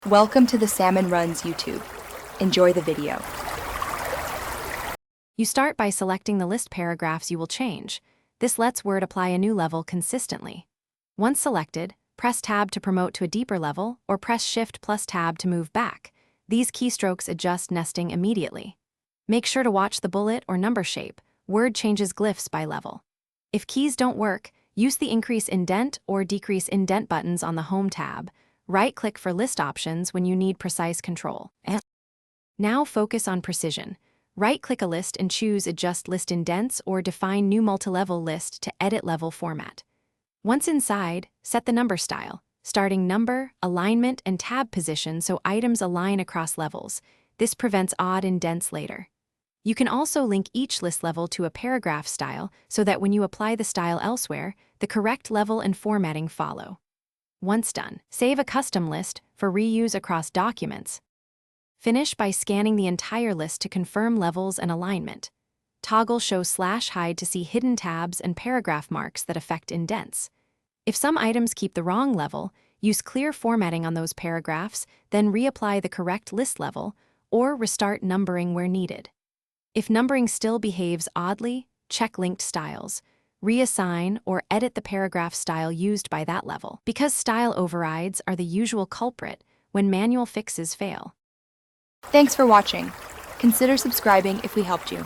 Welcome to the Salmon Runs YouTube. Enjoy the video. You start by selecting the list paragraphs you will change. This lets Word apply a new level consistently. Once selected, press Tab to promote to a deeper level, or press Shift plus Tab to move back. These keystrokes adjust nesting immediately. Make sure to watch the bullet or number shape. Word changes glyphs by level. If keys don't work, use the increase indent or decrease indent buttons on the Home tab. Right-click for list options when you need precise control. Now focus on precision. Right-click a list and choose Adjust List Indents or Define New Multilevel List to edit level format. Once inside, set the number style, starting number, alignment, and tab position so items align across levels. This prevents odd indents later. You can also link each list level to a paragraph style so that when you apply the style elsewhere, the correct level and formatting follow. Once done, save a custom list for reuse across documents. Finish by scanning the entire list to confirm levels and alignment. Toggle Show /Hide to see hidden tabs and paragraph marks that affect indents. If some items keep the wrong level, use clear formatting on those paragraphs, then reapply the correct list level, or restart numbering where needed. If numbering still behaves oddly, check linked styles. Reassign or edit the paragraph style used by that level, because style overrides are the usual culprit when manual fixes fail. Thanks for watching. Consider subscribing if we helped you.